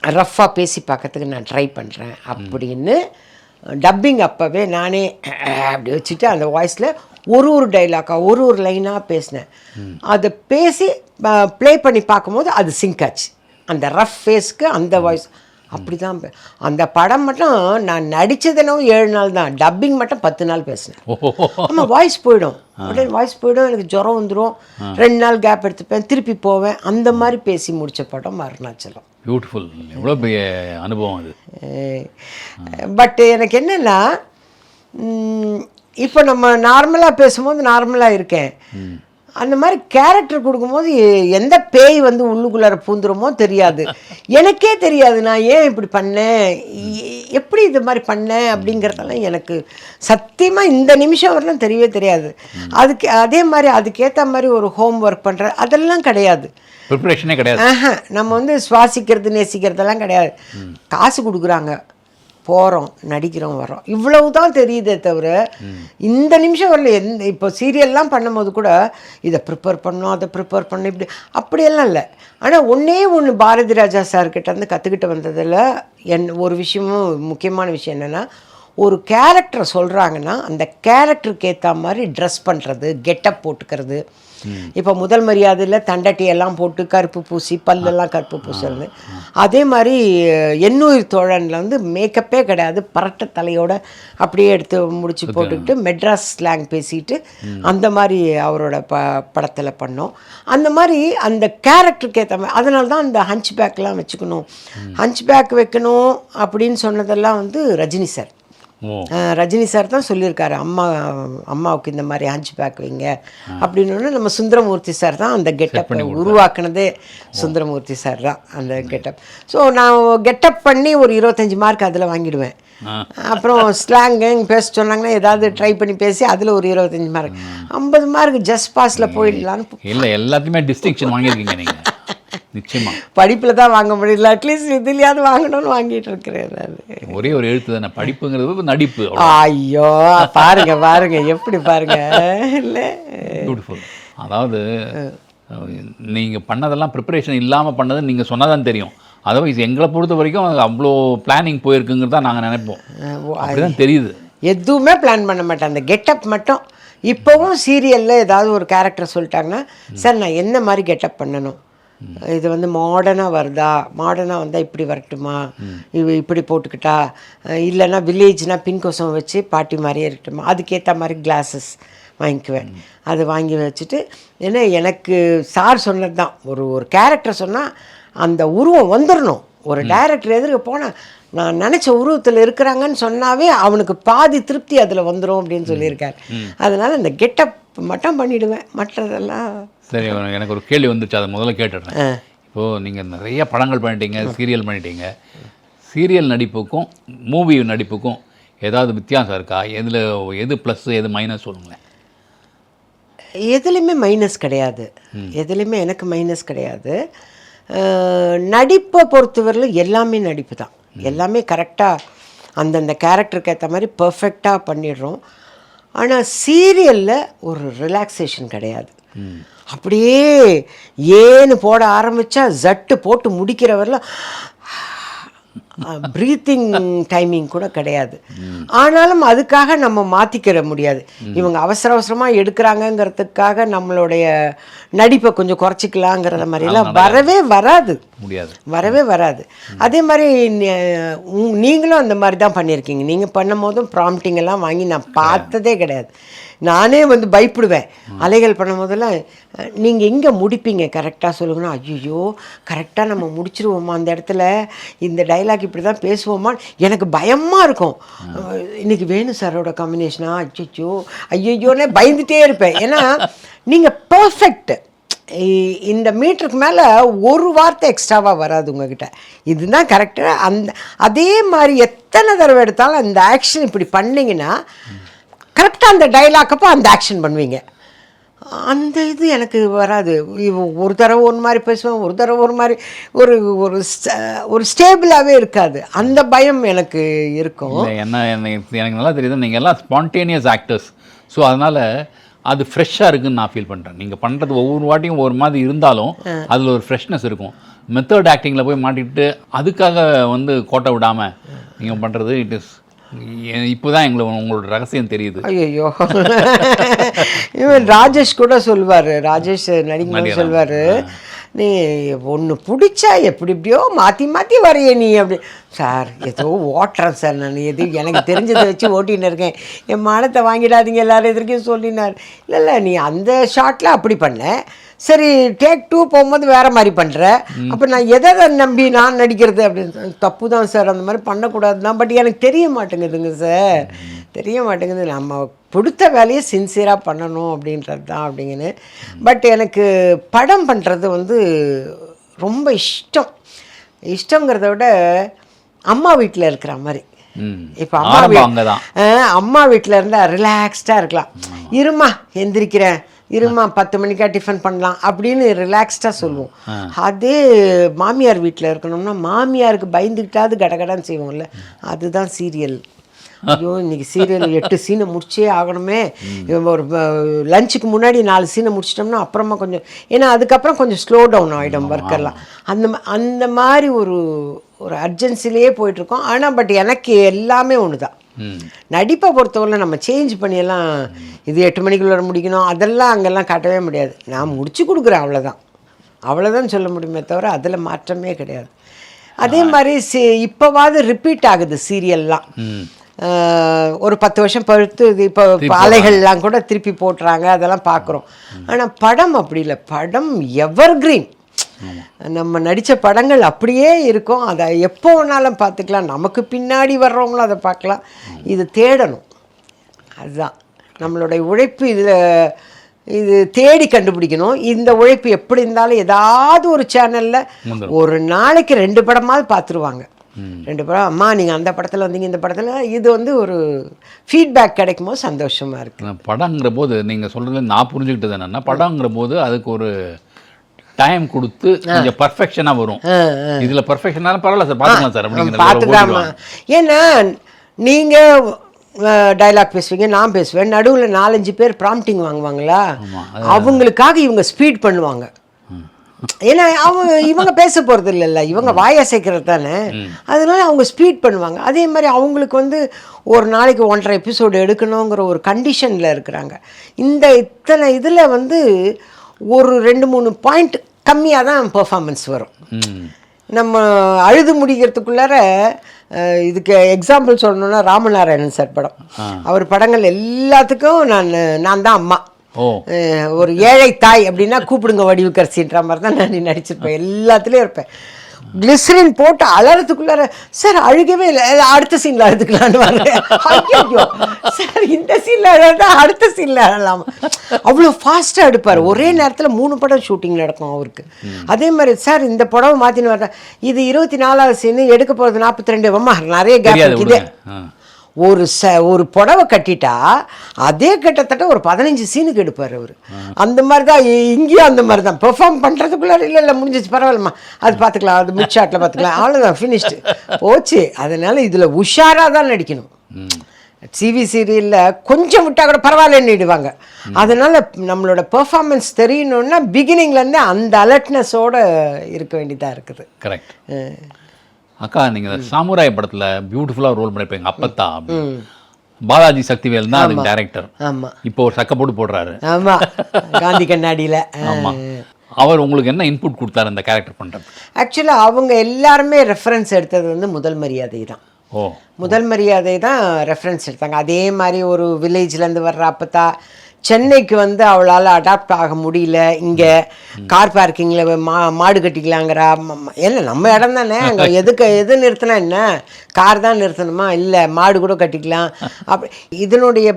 ரஃப்பாக பேசி பார்க்கறதுக்கு நான் ட்ரை பண்ணுறேன் அப்படின்னு. டப்பிங் அப்போவே நானே அப்படி வச்சுட்டு அந்த வாய்ஸில் ஒரு டைலாக்காக ஒரு லைனாக பேசினேன். அதை பேசி ப்ளே பண்ணி பார்க்கும்போது அது சிங்க் ஆச்சு, அந்த ரஃப் ஃபேஸ்க்கு அந்த வாய்ஸ். அப்படி தான் அந்த படம் மட்டும் நான் நடித்ததுனோ 7 நாள் தான், டப்பிங் மட்டும் 10 நாள் பேசினேன். ஆமாம், வாய்ஸ் போயிடும், உடனே வாய்ஸ் போயிடும், எனக்கு ஜுரம் வந்துடும், 2 நாள் கேப் எடுத்துப்பேன், திருப்பி போவேன். அந்த மாதிரி பேசி முடித்த படம் அருணாச்சலம். பியூட்டிஃபுல், எவ்வளோ பெரிய அனுபவம் அது. பட் எனக்கு என்னென்னா, இப்போ நம்ம நார்மலாக பேசும்போது நார்மலாக இருக்கேன், அந்த மாதிரி கேரக்டர் கொடுக்கும்போது எந்த பேய் வந்து உள்ளுக்குள்ளார பூந்துருமோ தெரியாது, எனக்கே தெரியாது நான் ஏன் இப்படி பண்ணேன், எப்படி இது மாதிரி பண்ணேன் அப்படிங்கிறதெல்லாம் எனக்கு சத்தியமாக இந்த நிமிஷம் வரலாம் தெரியவே தெரியாது. அதுக்கு அதே மாதிரி அதுக்கேற்ற மாதிரி ஒரு ஹோம் ஒர்க் பண்ணுற அதெல்லாம் கிடையாது, ப்ரிப்பரேஷனே கிடையாது. நம்ம வந்து சுவாசிக்கிறது நேசிக்கிறதெல்லாம் கிடையாது. காசு கொடுக்குறாங்க, போகிறோம், நடிக்கிறோம், வரோம், இவ்வளவு தான் தெரியுதே தவிர இந்த நிமிஷம் வரல. இப்போ சீரியல்லாம் பண்ணும்போது கூட இதை ப்ரிப்பேர் பண்ணோம், அதை ப்ரிப்பேர் பண்ணோம், இப்படி அப்படியெல்லாம் இல்லை. ஆனால் ஒன்று பாரதி ராஜா சார்கிட்ட வந்து கற்றுக்கிட்டு வந்ததில் ஒரு விஷயமும் முக்கியமான விஷயம் என்னென்னா, ஒரு கேரக்டரை சொல்கிறாங்கன்னா அந்த கேரக்டருக்கு ஏற்ற மாதிரி ட்ரெஸ் பண்ணுறது, கெட்டப் போட்டுக்கிறது. இப்போ முதல் மரியாதையில் தண்டட்டியெல்லாம் போட்டு கருப்பு பூசி பல்லெல்லாம் கருப்பு பூசுறது. அதே மாதிரி எண்ணுயிர் தோழனில் வந்து மேக்கப்பே கிடையாது, பரட்ட தலையோட அப்படியே எடுத்து முடிச்சு போட்டுக்கிட்டு மெட்ராஸ் ஸ்லாங் பேசிட்டு அந்த மாதிரி அவரோட படத்தில் பண்ணோம். அந்த மாதிரி அந்த கேரக்டருக்கு ஏற்ற மாதிரி, அதனால தான் அந்த ஹஞ்ச் பேக்லாம் வச்சுக்கணும், ஹஞ்ச் பேக் வைக்கணும் அப்படின்னு சொன்னதெல்லாம் வந்து ரஜினி சார். ரஜினி சார் தான் சொல்லியிருக்காரு, அம்மாவுக்கு இந்த மாதிரி ஹஞ்ச் பேக் வைங்க அப்படின்னு. நம்ம சுந்தரமூர்த்தி சார் தான் அந்த கெட்டப் உருவாக்குனதே. சுந்தரமூர்த்தி சார் தான் அந்த கெட்டப். ஸோ நான் கெட்டப் பண்ணி ஒரு 25 மார்க் அதில் வாங்கிடுவேன். அப்புறம் ஸ்லாங்கு பேச சொன்னாங்கன்னா ஏதாவது ட்ரை பண்ணி பேசி அதில் ஒரு 25 மார்க், 50 மார்க் ஜஸ்ட் பாஸில் போயிடலான்னு. இல்லை, எல்லாத்தையுமே டிஸ்டிங்ஷன் வாங்கியிருக்கீங்க நீங்கள். நிச்சயமா படிப்பில் தான் வாங்க முடியல, அட்லீஸ்ட் இதுலையாவது வாங்கணும்னு வாங்கிட்டு இருக்கிறேன். ஒரே ஒரு எழுத்து தானே, படிப்புங்கிறது நடிப்பு. ஐயோ பாருங்க எப்படி பாருங்க. இல்லை, பியூட்டிஃபுல். அதாவது நீங்கள் பண்ணதெல்லாம் ப்ரிப்பரேஷன் இல்லாமல் பண்ணது நீங்கள் சொன்னதான் தெரியும். அதர்வைஸ் எங்களை பொறுத்த வரைக்கும் அவ்வளோ பிளானிங் போயிருக்குங்கிறது தான் நாங்கள் நினைப்போம். அப்படிதான் தெரியுது. எதுவுமே பிளான் பண்ண மாட்டேன், அந்த கெட்டப் மட்டும். இப்போவும் சீரியலில் ஏதாவது ஒரு கேரக்டர் சொல்லிட்டாங்கன்னா, சார் நான் என்ன மாதிரி கெட்டப் பண்ணணும், இது வந்து மாடர்னாக வருதா, மாடர்னாக வந்தால் இப்படி வரட்டுமா, இப்படி போட்டுக்கிட்டா, இல்லைன்னா வில்லேஜ்னால் பின்கோசம் வச்சு பாட்டி மாதிரியே இருக்கட்டுமா, அதுக்கேற்ற மாதிரி கிளாஸஸ் வாங்கிக்குவேன். அது வாங்கி வச்சுட்டு, ஏன்னா எனக்கு சார் சொன்னது தான், ஒரு கேரக்டர் சொன்னால் அந்த உருவம் வந்துடணும். ஒரு டைரக்டர் எதிர்க்க போனால் நான் நினச்ச உருவத்தில் இருக்கிறாங்கன்னு சொன்னாவே அவனுக்கு பாதி திருப்தி அதில் வந்துடும் அப்படின்னு சொல்லியிருக்காரு. அதனால் இந்த கெட்டப் மட்டும் பண்ணிவிடுவேன், மற்றதெல்லாம். சரி, எனக்கு ஒரு கேள்வி வந்துச்சு, அதை முதல்ல கேட்டுடுறேன். இப்போது நீங்கள் நிறைய படங்கள் பண்ணிட்டீங்க, சீரியல் பண்ணிட்டீங்க. சீரியல் நடிப்புக்கும் மூவி நடிப்புக்கும் ஏதாவது வித்தியாசம் இருக்கா? எது ப்ளஸ் எது மைனஸ் சொல்லுங்களேன். எதுலேயுமே மைனஸ் கிடையாது, எதுலேயுமே எனக்கு மைனஸ் கிடையாது. நடிப்பை பொறுத்தவரையிலும் எல்லாமே நடிப்பு தான், எல்லாமே கரெக்டாக அந்தந்த கேரக்டருக்கு ஏற்ற மாதிரி பர்ஃபெக்டாக பண்ணிடுறோம். ஆனால் சீரியலில் ஒரு ரிலாக்ஸேஷன் கிடையாது. அப்படியே ஏன்னு போட ஆரம்பித்தா ஜட்டு போட்டு முடிக்கிறவரில் ப்ரீத்திங் டைமிங் கூட கிடையாது. ஆனாலும் அதுக்காக நம்ம மாற்றிக்கிற முடியாது. இவங்க அவசர அவசரமாக எடுக்கிறாங்கங்கிறதுக்காக நம்மளுடைய நடிப்பை கொஞ்சம் குறைச்சிக்கலாங்கிறத மாதிரிலாம் வரவே வராது. அதே மாதிரி நீங்களும் அந்த மாதிரி தான் பண்ணியிருக்கீங்க. நீங்கள் பண்ணும் போதும் ப்ராம்ப்டிங் எல்லாம் வாங்கி நான் பார்த்ததே கிடையாது. நானே வந்து பயப்படுவேன் அலைகள் பண்ணும் போதெல்லாம். நீங்கள் எங்கே முடிப்பீங்க கரெக்டாக சொல்லுங்கன்னா, ஐயோ கரெக்டாக நம்ம முடிச்சிருவோமா அந்த இடத்துல, இந்த டைலாக் இப்படி தான் பேசுவோமா, எனக்கு பயமாக இருக்கும். இன்றைக்கி வேணு சாரோட காம்பினேஷனா, ஐயோன்னே பயந்துகிட்டே இருப்பேன். ஏன்னா நீங்கள் பர்ஃபெக்ட், இந்த மீட்டருக்கு மேலே ஒரு வார்த்தை எக்ஸ்ட்ராவாக வராது உங்ககிட்ட, இதுதான் கரெக்டாக. அதே மாதிரி எத்தனை தடவை எடுத்தாலும் அந்த ஆக்ஷன் இப்படி பண்ணிங்கன்னா கரெக்டாக அந்த டைலாக்கப்போ அந்த ஆக்ஷன் பண்ணுவீங்க. அந்த இது எனக்கு வராது. ஒரு தடவை ஒரு மாதிரி பேசுவேன், ஒரு தடவை ஒரு மாதிரி, ஒரு ஸ்டேபிளாகவே இருக்காது. அந்த பயம் எனக்கு இருக்கும். எனக்கு நல்லா தெரியுது, நீங்கள் எல்லாம் ஸ்பான்டேனியஸ் ஆக்டர்ஸ். ஸோ அதனால் அது ஃப்ரெஷ்ஷாக இருக்குதுன்னு நான் ஃபீல் பண்ணுறேன். நீங்கள் பண்ணுறது ஒவ்வொரு வாட்டியும் ஒரு மாதிரி இருந்தாலும் அதில் ஒரு ஃப்ரெஷ்னஸ் இருக்கும். மெத்தட் ஆக்டிங்கில் போய் மாட்டிக்கிட்டு அதுக்காக வந்து கோட்டை விடாமல் நீங்கள் பண்ணுறது இட் இஸ். இப்போதான் உங்களோட ரகசியம் தெரியுது. ஐயோ, இவன் ராஜேஷ் கூட சொல்வார், ராஜேஷ் நடிகை சொல்வார், நீ ஒன்று பிடிச்சா எப்படியோ மாற்றி வரைய நீ அப்படி. சார் ஏதோ ஓட்டுறேன் சார், நான் எது எனக்கு தெரிஞ்சதை வச்சு ஓட்டின்னு இருக்கேன், என் மானத்தை வாங்கிடாதீங்க எல்லாரும் எதிர்க்கையும் சொல்லினார். இல்லை நீ அந்த ஷாட்டில் அப்படி பண்ண, சரி டேக் 2 போகும்போது வேறு மாதிரி பண்ணுற, அப்போ நான் எதை நம்பி நான் நடிக்கிறது அப்படின்னு. தப்பு தான் சார், அந்த மாதிரி பண்ணக்கூடாது தான், பட் எனக்கு தெரிய மாட்டேங்குதுங்க சார், தெரிய மாட்டேங்குது. நம்ம கொடுத்த வேலையை சின்சியராக பண்ணணும் அப்படின்றது தான் அப்படிங்கன்னு. பட் எனக்கு படம் பண்ணுறது வந்து ரொம்ப இஷ்டங்கிறத விட அம்மா வீட்டில் இருக்கிற மாதிரி. இப்போ அம்மா வீட்டில் இருந்தால் ரிலாக்ஸ்டாக இருக்கலாம். இருமா எந்திரிக்கிறேன், இருமா 10 மணிக்கா டிஃபன் பண்ணலாம் அப்படின்னு ரிலாக்ஸ்டாக சொல்லுவோம். அதே மாமியார் வீட்டில் இருக்கணும்னா மாமியாருக்கு பயந்துக்கிட்டாவது கடகடான்னு செய்வோம்ல, அதுதான் சீரியல். ஐயோ இன்றைக்கி சீரியல் 8 சீனை முடிச்சே ஆகணுமே, ஒரு லஞ்சுக்கு முன்னாடி 4 சீனை முடிச்சிட்டோம்னா அப்புறமா கொஞ்சம், ஏன்னா அதுக்கப்புறம் கொஞ்சம் ஸ்லோ டவுன் ஆகிடும் ஒர்க்கெல்லாம். அந்த மாதிரி ஒரு அர்ஜென்சிலேயே போயிட்டுருக்கோம். ஆனால் பட் எனக்கு எல்லாமே ஒன்று தான். நடிப்பை பொறுத்தவரை நம்ம சேஞ்ச் பண்ணியெல்லாம் இது 8 மணிக்குள்ளே முடிக்கணும் அதெல்லாம் அங்கெல்லாம் காட்டவே முடியாது. நான் முடிச்சு கொடுக்குறேன், அவ்வளோதான் சொல்ல முடியுமே தவிர அதில் மாற்றமே கிடையாது. அதே மாதிரி இப்போவாது ரிப்பீட் ஆகுது சீரியல்லாம். ஒரு 10 வருஷம் பழுத்து இது இப்போ அலைகள்லாம் கூட திருப்பி போட்டுறாங்க, அதெல்லாம் பார்க்குறோம். ஆனால் படம் அப்படி இல்லை, படம் எவர் கிரீன். நம்ம நடித்த படங்கள் அப்படியே இருக்கும். அதை எப்போ வேணாலும் பார்த்துக்கலாம். நமக்கு பின்னாடி வர்றவங்களும் அதை பார்க்கலாம். இது தேடணும். அதுதான் நம்மளுடைய உழைப்பு. இது தேடி கண்டுபிடிக்கணும். இந்த உழைப்பு எப்படி இருந்தாலும் ஏதாவது ஒரு சேனலில் ஒரு நாளைக்கு 2 படமாவது பார்த்துருவாங்க. 2 படம், அம்மா நீங்கள் அந்த படத்தில் வந்தீங்க, இந்த படத்தில். இது வந்து ஒரு ஃபீட்பேக் கிடைக்கும் போது சந்தோஷமாக இருக்குது. படங்கிற போது நீங்கள் சொல்கிறது நான் புரிஞ்சுக்கிட்டது என்னென்னா, படங்கிற போது அதுக்கு ஒரு டைம் கொடுத்து கொஞ்சம் பர்ஃபெக்ஷனாக வரும். இதில் பர்ஃபெக்ஷனாக பரவாயில்ல சார், பார்த்துக்கலாம் சார் அப்படிங்கிற பார்த்துக்கலாமா. ஏன்னா நீங்கள் டைலாக் பேசுவீங்க, நான் பேசுவேன், நடுவில் 4-5 பேர் ப்ராம்ப்டிங் வாங்குவாங்களா, அவங்களுக்காக இவங்க ஸ்பீட் பண்ணுவாங்க. ஏன்னா இவங்க பேச போகிறது இல்லைல்ல, இவங்க வாயசைக்கிறது தானே. அதனால அவங்க ஸ்பீட் பண்ணுவாங்க. அதே மாதிரி அவங்களுக்கு வந்து ஒரு நாளைக்கு 1.5 எபிசோடு எடுக்கணுங்கிற ஒரு கண்டிஷனில் இருக்கிறாங்க. இத்தனை இதில் வந்து ஒரு 2-3 பாயிண்ட் கம்மியாக தான் பெர்ஃபார்மன்ஸ் வரும். நம்ம அழுது முடிக்கிறதுக்குள்ளார இதுக்கு எக்ஸாம்பிள் சொல்லணுன்னா ராமநாராயணன் சார் படம். அவர் படங்கள் எல்லாத்துக்கும் நான் தான் அம்மா. ஒரு ஏழை தாய் அப்படின்னா கூப்பிடுங்க வடிவுக்கரசின்ற மாதிரி தான் நான் நடிச்சிருப்பேன். எல்லாத்துலேயும் இருப்பேன். கிளிசரின் போட்டு அலறதுக்குள்ளார சார் அழுகவே இல்லை, அடுத்த சீனில் அழுதுக்கலான்னு வரேன். ஐயோ சார் இந்த சீனில் அழகா அடுத்த சீனில் அழலாம். அவ்வளோ ஃபாஸ்ட்டாக எடுப்பார். ஒரே நேரத்தில் 3 படம் ஷூட்டிங் நடக்கும் அவருக்கு. அதே மாதிரி சார் இந்த படம் மாற்றின்னு வர்றேன், இது 24வது சீனு, எடுக்க போகிறது 42. அம்மா நிறைய கேப் இருக்குது. ஒரு புடவை கட்டிட்டா அதே கிட்டத்தட்ட ஒரு 15 சீனுக்கு எடுப்பார் அவர். அந்த மாதிரி தான் இங்கேயும் அந்த மாதிரி தான் பெர்ஃபார்ம் பண்ணுறதுக்குள்ளே இல்லை முடிஞ்சிச்சு பரவாயில்லம்மா அது பார்த்துக்கலாம், அது மிட் ஷாட்டில் பார்த்துக்கலாம், அவ்வளோதான் ஃபினிஷ்டு போச்சு. அதனால் இதில் உஷாராக தான் நடிக்கணும். டிவி சீரியலில் கொஞ்சம் விட்டால் கூட பரவாயில்லன்னுடுவாங்க. அதனால் நம்மளோட பெர்ஃபார்மன்ஸ் தெரியணுன்னா பிகினிங்லேருந்தே அந்த அலர்ட்னஸோடு இருக்க வேண்டியதாக இருக்குது. கரெக்ட். அக்கா நீங்கள் சாமுராய் படத்தில் பியூட்டிஃபுல்லாக ரோல் பண்ணியிருப்பீங்க அப்பத்தா. பாலாஜி சக்திவேல் தான் அதுக்கு டைரக்டர். ஆமாம். இப்போ ஒரு சக்க போட்டு போடுறாரு. ஆமாம், காந்தி கண்ணாடியில். ஆமாம். அவர் உங்களுக்கு என்ன இன்புட் கொடுத்தாரு அந்த கேரக்டர் பண்ணுறது? ஆக்சுவலாக அவங்க எல்லாருமே ரெஃபரன்ஸ் எடுத்தது வந்து முதல் மரியாதை தான். முதல் மரியாதை தான் ரெஃபரன்ஸ் எடுத்தாங்க. அதே மாதிரி ஒரு வில்லேஜ்லேருந்து வர்ற அப்பத்தா சென்னைக்கு வந்து அவளால் அடாப்ட் ஆக முடியல. இங்கே கார் பார்க்கிங்கில் மாடு கட்டிக்கலாங்கிறா. இல்லை நம்ம இடம் தானே, அங்கே எது நிறுத்தினா என்ன, கார் தான் நிறுத்தணுமா, இல்லை மாடு கூட கட்டிக்கலாம். இதனுடைய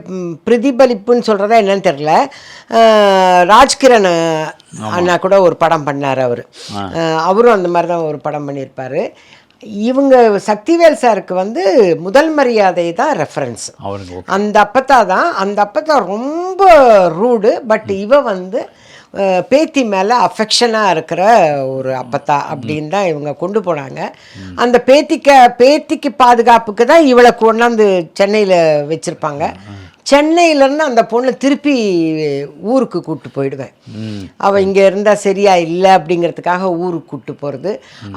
பிரதிபலிப்புன்னு சொல்கிறதா என்னன்னு தெரில. ராஜ்கிரண் அண்ணா கூட ஒரு படம் பண்ணார். அவரும் அந்த மாதிரி தான் ஒரு படம் பண்ணியிருப்பார். இவங்க சக்திவேல் சாருக்கு வந்து முதல் மரியாதை தான் ரெஃபரன்ஸ். அந்த அப்பத்தா தான். அந்த அப்பத்தா ரொம்ப ரூடு, பட் இவ வந்து பேத்தி மேலே அஃபெக்ஷனாக இருக்கிற ஒரு அப்பத்தா அப்படின்னு தான் இவங்க கொண்டு போனாங்க. அந்த பேத்திக்கு பாதுகாப்புக்கு தான் இவளை கொண்டாந்து சென்னையில் வச்சுருப்பாங்க. சென்னையிலேருந்து அந்த பொண்ணை திருப்பி ஊருக்கு கூப்பிட்டு போயிடுவேன். அவள் இங்கே இருந்தால் சரியா இல்லை அப்படிங்கிறதுக்காக ஊருக்கு கூப்பிட்டு போகிறது.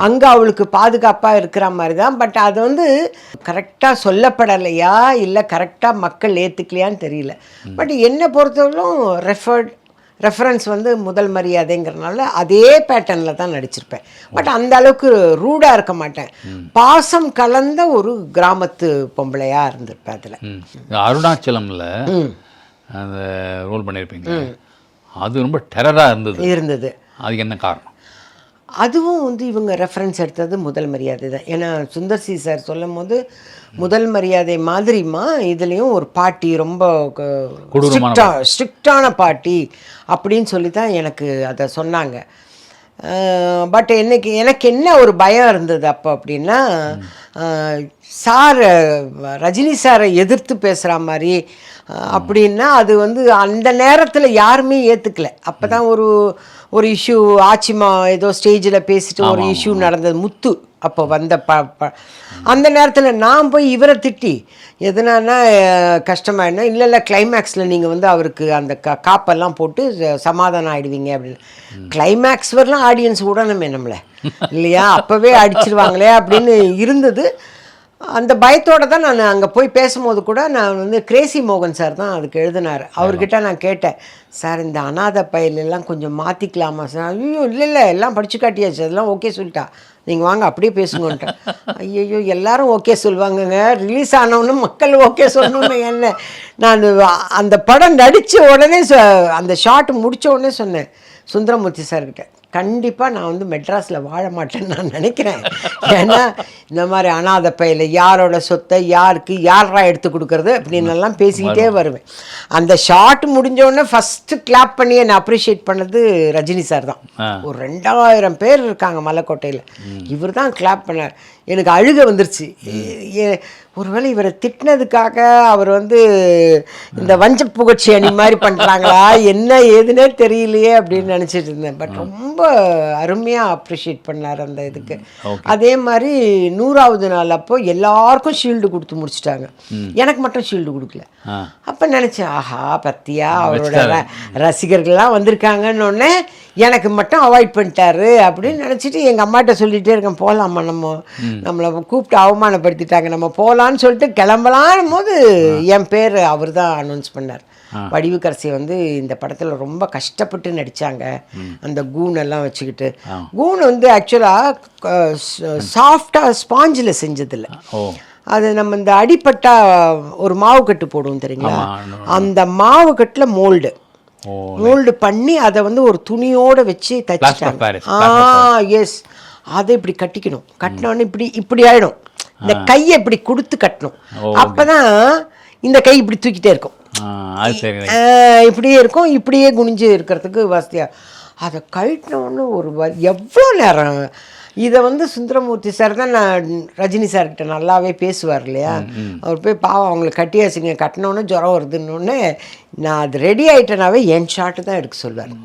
அங்கே அவளுக்கு பாதுகாப்பாக இருக்கிற மாதிரி தான். பட் அது வந்து கரெக்டாக சொல்லப்படலையா இல்லை கரெக்டாக மக்கள் ஏற்றுக்கலையான்னு தெரியல. பட் என்னை பொறுத்தவரைக்கும் ரெஃபரன்ஸ் வந்து முதல் மரியாதைங்கிறனால அதே பேட்டர்னில் தான் நடிச்சிருப்பேன். பட் அந்த அளவுக்கு ரூடாக இருக்க மாட்டேன். பாசம் கலந்த ஒரு கிராமத்து பொம்பளையாக இருந்திருப்பேன். அதில் அருணாச்சலமில் அந்த ரோல் பண்ணியிருப்பீங்க, அது ரொம்ப டெரராக இருந்தது. அதுக்கு என்ன காரணம்? அதுவும் வந்து இவங்க ரெஃபரன்ஸ் எடுத்தது முதல் மரியாதை தான். ஏன்னா சுந்தர் சி சார் சொல்லும் போது முதல் மரியாதை மாதிரிமா இதுலேயும் ஒரு பாட்டி ரொம்ப ஸ்ட்ரிக்டான பாட்டி அப்படின்னு சொல்லி தான் எனக்கு அதை சொன்னாங்க. பட் எனக்கு என்ன ஒரு பயம் இருந்தது அப்போ அப்படின்னா, ரஜினி சாரை எதிர்த்து பேசுகிற மாதிரி அப்படின்னா அது வந்து அந்த நேரத்தில் யாருமே ஏற்றுக்கல. அப்போ தான் ஒரு இஷ்யூ ஆச்சிமா ஏதோ ஸ்டேஜில் பேசிட்டு ஒரு இஷ்யூ நடந்தது. முத்து அப்போ வந்த அந்த நேரத்தில் நான் போய் இவரை திட்டி எதுனா கஷ்டமாயிடுனா, இல்லை கிளைமேக்ஸில் நீங்கள் வந்து அவருக்கு அந்த காப்பெல்லாம் போட்டு சமாதானம் ஆகிடுவீங்க அப்படின்னு. கிளைமேக்ஸ் வரலாம் ஆடியன்ஸ் விடணுமே நம்மளை இல்லையா, அப்போவே அடிச்சிருவாங்களே அப்படின்னு இருந்தது. அந்த பயத்தோடு தான் நான் அங்கே போய் பேசும்போது கூட நான் வந்து கிரேசி மோகன் சார் தான் அதுக்கு எழுதினார். அவர்கிட்ட நான் கேட்டேன், சார் இந்த அநாத பயிலெல்லாம் கொஞ்சம் மாற்றிக்கலாமா சார்? ஐயோ இல்லை எல்லாம் படித்து காட்டியாச்சு, அதெல்லாம் ஓகே சொல்லிட்டா, நீங்கள் வாங்க அப்படியே பேசுங்கன்ட்டேன். ஐயோ எல்லாரும் ஓகே சொல்லுவாங்கங்க, ரிலீஸ் ஆனவொன்னு மக்கள் ஓகே சொல்லணுன்னு என்ன. நான் அந்த படம் நடித்த உடனே அந்த ஷாட் முடித்த உடனே சொன்னேன் சுந்தரமூர்த்தி சார்கிட்ட, கண்டிப்பாக நான் வந்து மெட்ராஸில் வாழ மாட்டேன்னு நான் நினைக்கிறேன். ஏன்னா இந்த மாதிரி அனாதை பையில் யாரோட சொத்தை யாருக்கு யாரா எடுத்து கொடுக்கறது அப்படின்னு எல்லாம் பேசிக்கிட்டே வருவேன். அந்த ஷார்ட் முடிஞ்சோடனே ஃபஸ்ட்டு கிளாப் பண்ணி என்னை அப்ரிஷியேட் பண்ணது ரஜினி சார் தான். ஒரு 2000 பேர் இருக்காங்க மலைக்கோட்டையில். இவர் தான் கிளாப் பண்ணார். எனக்கு அழுக வந்துருச்சு. ஒருவேளை இவரை திட்டினதுக்காக அவர் வந்து இந்த வஞ்ச புகழ்ச்சி அணி மாதிரி பண்ணுறாங்களா என்ன ஏதுன்னே தெரியலையே அப்படின்னு நினச்சிட்டு இருந்தேன். பட் ரொம்ப அருமையாக அப்ரிஷியேட் பண்ணார் அந்த இதுக்கு. அதே மாதிரி 100வது நாள் அப்போ எல்லாருக்கும் ஷீல்டு கொடுத்து முடிச்சிட்டாங்க. எனக்கு மட்டும் ஷீல்டு கொடுக்கல. அப்போ நினச்சேன், ஆஹா பத்தியா அவரோட ரசிகர்கள்லாம் வந்திருக்காங்கன்னு எனக்கு மட்டும் அவாய்ட் பண்ணிட்டாரு அப்படின்னு நினச்சிட்டு எங்கள் அம்மாட்ட சொல்லிகிட்டே இருக்கேன், போகலாமா நம்மளை கூப்பிட்டு அவமானப்படுத்திட்டாங்க, நம்ம போகலான்னு சொல்லிட்டு கிளம்பலான் போது என் பேர் அவர் தான் அனௌன்ஸ் பண்ணார். வடிவுக்கரசி வந்து இந்த படத்தில் ரொம்ப கஷ்டப்பட்டு நடித்தாங்க. அந்த கூனெல்லாம் வச்சுக்கிட்டு, கூன் வந்து ஆக்சுவலாக சாஃப்டாக ஸ்பாஞ்சில் செஞ்சதில்லை. அது நம்ம இந்த அடிப்பட்டா ஒரு மாவு கட்டு போடுவோம் தெரியுங்களா, அந்த மாவு கட்டில் மோல்டு பண்ணி அதை வந்து ஒரு துணியோடு வச்சு தச்சுட்டாங்க. எஸ், அதை இப்படி கட்டிக்கணும். கட்டினோடனே இப்படி ஆகிடும். இந்த கையை இப்படி கொடுத்து கட்டணும். அப்போ தான் இந்த கை இப்படி தூக்கிட்டே இருக்கும், இப்படியே இருக்கும், இப்படியே குனிஞ்சு இருக்கிறதுக்கு வசதியாக. அதை கழட்டினோன்னு ஒரு எவ்வளோ நேரம். இதை வந்து சுந்தரமூர்த்தி சார் தான் நான் ரஜினி சார்கிட்ட நல்லாவே பேசுவார் இல்லையா. அவர் போய் பாவம் அவங்களை கட்டியாச்சுங்க, கட்டினோன்னே ஜுரம் வருதுன்னொன்னே நான் அது ரெடி ஆகிட்டேனாவே என் ஷாட்டு தான் எடுக்க சொல்வார்.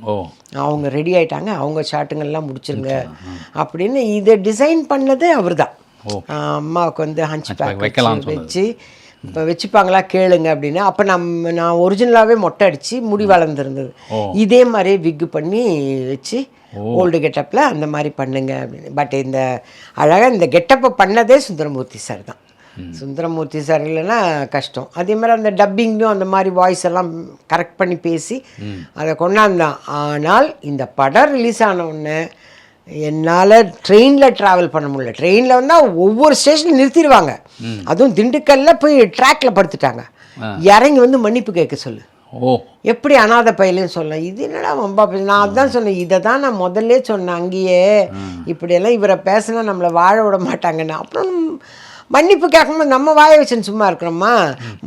அவங்க ரெடி ஆகிட்டாங்க, அவங்க ஷாட்டுங்கள்லாம் முடிச்சிருங்க அப்படின்னு இதை டிசைன் பண்ணது அவர் தான். அம்மாவுக்கு வந்து ஹஞ்ச் பேக் வச்சு இப்போ வச்சுப்பாங்களா கேளுங்க அப்படின்னு. அப்போ நான் ஒரிஜினலாகவே மொட்டை அடித்து முடி வளர்ந்துருந்தது. இதே மாதிரியே விக்கு பண்ணி வச்சு ஓல்டு கெட்டப்பில் அந்த மாதிரி பண்ணுங்க அப்படின்னு. பட் இந்த அழகாக இந்த கெட்டப்பை பண்ணதே சுந்தரமூர்த்தி சார் தான். சுந்தரமூர்த்தி சார் இல்லைன்னா கஷ்டம். அதே மாதிரி அந்த டப்பிங்கும் அந்த மாதிரி வாய்ஸ் எல்லாம் கரெக்ட் பண்ணி பேசி அதை கொண்டாந்தான். ஆனால் இந்த படம் ரிலீஸ் ஆன உடனே என்னால் ட்ரெயினில் ட்ராவல் பண்ண முடியல. ட்ரெயினில் வந்தால் ஒவ்வொரு ஸ்டேஷனில் நிறுத்திடுவாங்க. அதுவும் திண்டுக்கல்ல போய் ட்ராக்கில் படுத்துட்டாங்க. இறங்கி வந்து மன்னிப்பு கேட்க சொல்லு. எப்படி அனாதை பையலையும் சொல்லலாம். இது என்னடா ரொம்ப நான் அதுதான் சொன்னேன், இதை தான் நான் முதல்ல சொன்னேன் அங்கேயே, இப்படியெல்லாம் இவரை பேசினா நம்மளை வாழ விட மாட்டாங்கன்னு. அப்புறம் மன்னிப்பு கேட்கும்போது நம்ம வாய வச்சுன்னு சும்மா இருக்கிறோமா,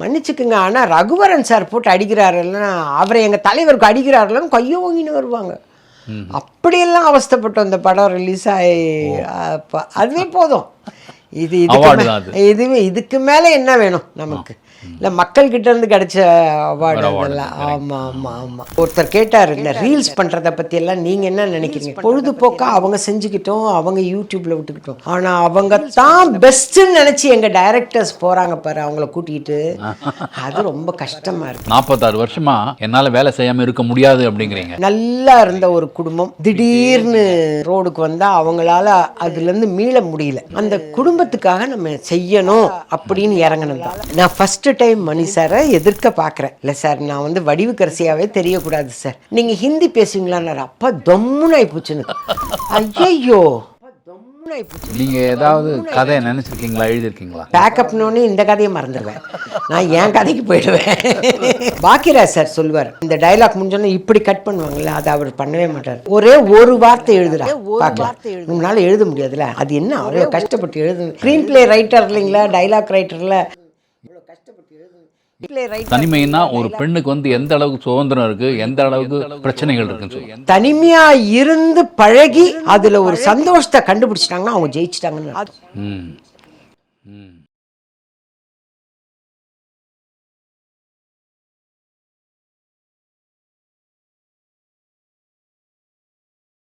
மன்னிச்சுக்குங்க. ஆனால் ரகுவரன் சார் போட்டு அடிக்கிறாருன்னா, அவரை எங்கள் தலைவருக்கு அடிக்கிறாருலன்னு கையை வாங்கின்னு வருவாங்க. அப்படியெல்லாம் அவஸ்தைப்பட்டோம். இந்த படம் ரிலீஸ் ஆகி அதுவே போதும். இதுக்கு மேலே என்ன வேணும் நமக்கு? இல்லை மக்கள்கிட்ட இருந்து கிடைச்ச அவார்டு அதெல்லாம். ஆமாம் ஆமாம் ஆமாம். ஒருத்தர் கேட்டார், இந்த ரீல்ஸ் பண்ணுறதை பற்றியெல்லாம் நீங்கள் என்ன நினைக்கிறீங்க? பொழுதுபோக்காக அவங்க செஞ்சுக்கிட்டோம், அவங்க யூடியூப்பில் விட்டுக்கிட்டோம். ஆனால் அவங்க தான் பெஸ்ட்டுன்னு நினச்சி எங்கள் டைரக்டர்ஸ் போகிறாங்க பாரு, அவங்கள கூட்டிகிட்டு. அது ரொம்ப கஷ்டமாக இருக்குது. 46 வருஷமா என்னால் வேலை செய்யாமல் இருக்க முடியாது அப்படிங்கிறீங்க. நல்லா இருந்த ஒரு குடும்பம் திடீர்னு ரோடுக்கு வந்தால் அவங்களால அதுலேருந்து மீள முடியல. அந்த குடும்பத்துக்காக நம்ம செய்யணும் அப்படின்னு இறங்கணும் தான். நான் ஃபஸ்ட்டு டைம் மணி சாரை எதிர்க்க பார்க்குறேன். இல்லை சார், நான் வந்து வடிவுக்கரசியாவே தெரியக்கூடாது சார், நீங்கள் ஹிந்தி பேசுவீங்களான்னாரு. அப்பா தொம்முன்னு ஆயிப்போச்சுன்னு. ஐயோ, நீங்கள் ஏதாவது கதையை நினச்சிருக்கீங்களா, எழுதியிருக்கீங்களா? பேக்கப்னோடனே இந்த கதையை மறந்துடுவேன், நான் என் கதைக்கு போயிடுவேன். பாக்கியராஜ் சார் சொல்லுவார், இந்த டைலாக் முடிஞ்சோன்னே இப்படி கட் பண்ணுவாங்கல்ல, அதை அவர் பண்ணவே மாட்டார். ஒரே ஒரு வார்த்தை எழுதுறா பார்க்கலாம், உங்களால் எழுத முடியாதுல்ல. அது என்ன அவ்வளோ கஷ்டப்பட்டு எழுது. ஸ்க்ரீன் பிளே ரைட்டர் இல்லைங்களா, டைலாக் ரைட்டரில் தனிமைன்னா ஒரு பெண்ணுக்கு வந்து எந்த அளவுக்கு சுதந்திரம் இருக்கு, எந்த அளவுக்கு பிரச்சனைகள் இருக்குன்னு சொல்லி தனிமையா இருந்து பழகி அதுல ஒரு சந்தோஷத்தை கண்டுபிடிச்சிட்டாங்கன்னா அவங்க ஜெயிச்சிட்டாங்கன்னு.